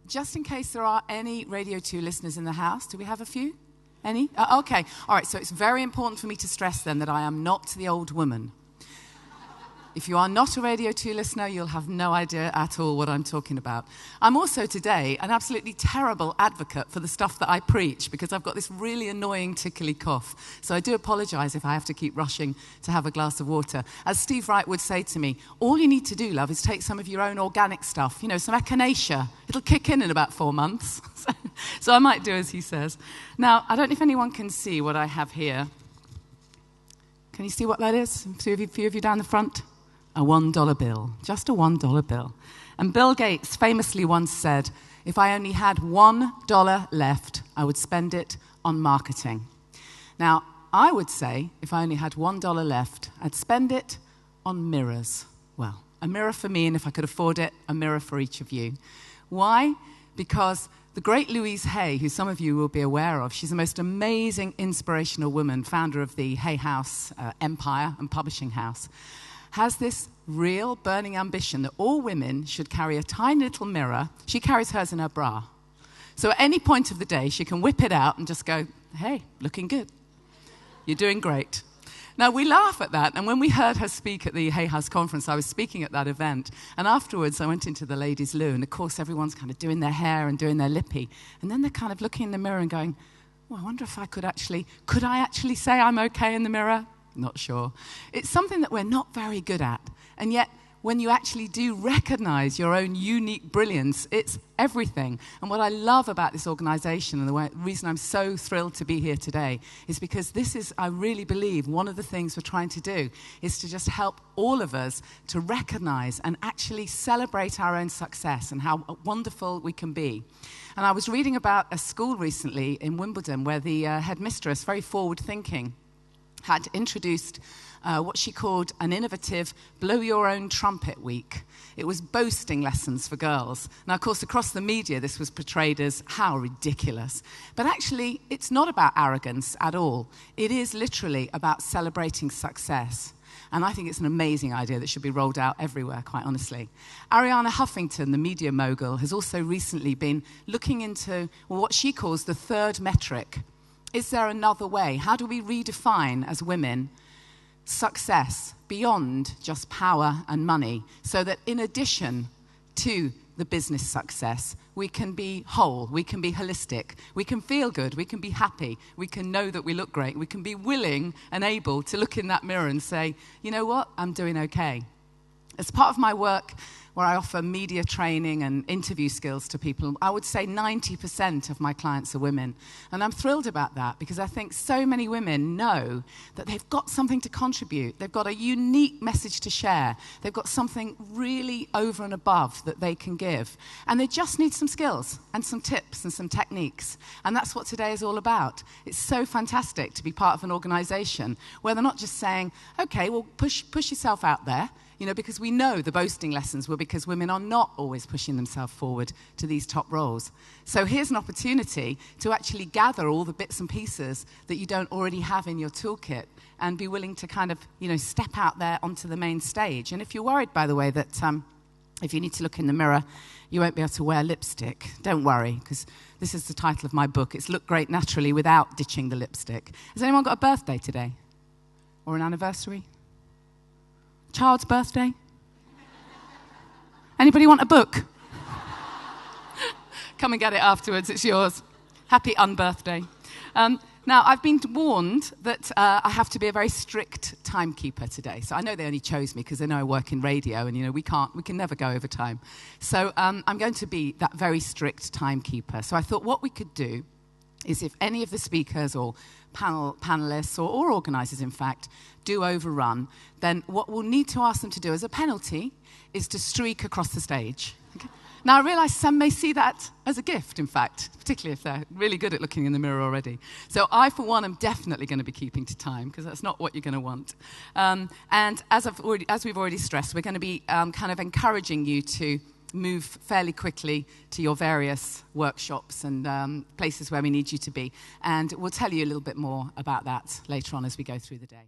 Just in case there are any Radio 2 listeners in the house, do we have a few? Any? Okay. All right, so it's very important for me to stress then that I am not the old woman. If you are not a Radio 2 listener, you'll have no idea at all what I'm talking about. I'm also today an absolutely terrible advocate for the stuff that I preach because I've got this really annoying tickly cough. So I do apologise if I have to keep rushing to have a glass of water. As Steve Wright would say to me, all you need to do, love, is take some of your own organic stuff, you know, some echinacea. It'll kick in about 4 months. So I might do as he says. Now, I don't know if anyone can see what I have here. Can you see what that is? A few of you down the front? A $1 bill, just a $1 bill. And Bill Gates famously once said, if I only had $1 left, I would spend it on marketing. Now, I would say, if I only had $1 left, I'd spend it on mirrors. Well, a mirror for me, and if I could afford it, a mirror for each of you. Why? Because the great Louise Hay, who some of you will be aware of, she's the most amazing, inspirational woman, founder of the Hay House empire and publishing house, has this real burning ambition that all women should carry a tiny little mirror. She carries hers in her bra. So at any point of the day, she can whip it out and just go, hey, looking good. You're doing great. Now, we laugh at that, and when we heard her speak at the Hay House conference, I was speaking at that event, and afterwards I went into the ladies' loo, and of course everyone's kind of doing their hair and doing their lippy, and then they're kind of looking in the mirror and going, well, I wonder if I could I actually say I'm okay in the mirror? Not sure. It's something that we're not very good at. And yet, when you actually do recognize your own unique brilliance, it's everything. And what I love about this organization and the reason I'm so thrilled to be here today is because this is, I really believe, one of the things we're trying to do is to just help all of us to recognize and actually celebrate our own success and how wonderful we can be. And I was reading about a school recently in Wimbledon where the headmistress, very forward-thinking, had introduced what she called an innovative blow your own trumpet week. It was boasting lessons for girls. Now, of course, across the media, this was portrayed as how ridiculous. But actually, it's not about arrogance at all. It is literally about celebrating success. And I think it's an amazing idea that should be rolled out everywhere, quite honestly. Arianna Huffington, the media mogul, has also recently been looking into what she calls the third metric. Is there another way? How do we redefine, as women, success beyond just power and money so that in addition to the business success, we can be whole, we can be holistic, we can feel good, we can be happy, we can know that we look great, we can be willing and able to look in that mirror and say, you know what, I'm doing okay. As part of my work, where I offer media training and interview skills to people, I would say 90% of my clients are women. And I'm thrilled about that because I think so many women know that they've got something to contribute. They've got a unique message to share. They've got something really over and above that they can give. And they just need some skills and some tips and some techniques. And that's what today is all about. It's so fantastic to be part of an organization where they're not just saying, okay, well, push yourself out there. You know, because we know the boasting lessons were because women are not always pushing themselves forward to these top roles. So here's an opportunity to actually gather all the bits and pieces that you don't already have in your toolkit and be willing to kind of, you know, step out there onto the main stage. And if you're worried, by the way, that if you need to look in the mirror, you won't be able to wear lipstick, don't worry, because this is the title of my book. It's Look Great Naturally Without Ditching the Lipstick. Has anyone got a birthday today? Or an anniversary? Child's birthday? Anybody want a book? Come and get it afterwards, it's yours. Happy unbirthday. Now, I've been warned that I have to be a very strict timekeeper today. So I know they only chose me because they know I work in radio and, you know, we can never go over time. So I'm going to be that very strict timekeeper. So I thought what we could do is if any of the speakers or panelists or organisers, in fact, do overrun, then what we'll need to ask them to do as a penalty is to streak across the stage. Okay? Now, I realise some may see that as a gift, in fact, particularly if they're really good at looking in the mirror already. So I, for one, am definitely going to be keeping to time, because that's not what you're going to want. And as we've already stressed, we're going to be kind of encouraging you to move fairly quickly to your various workshops and places where we need you to be. And we'll tell you a little bit more about that later on as we go through the day.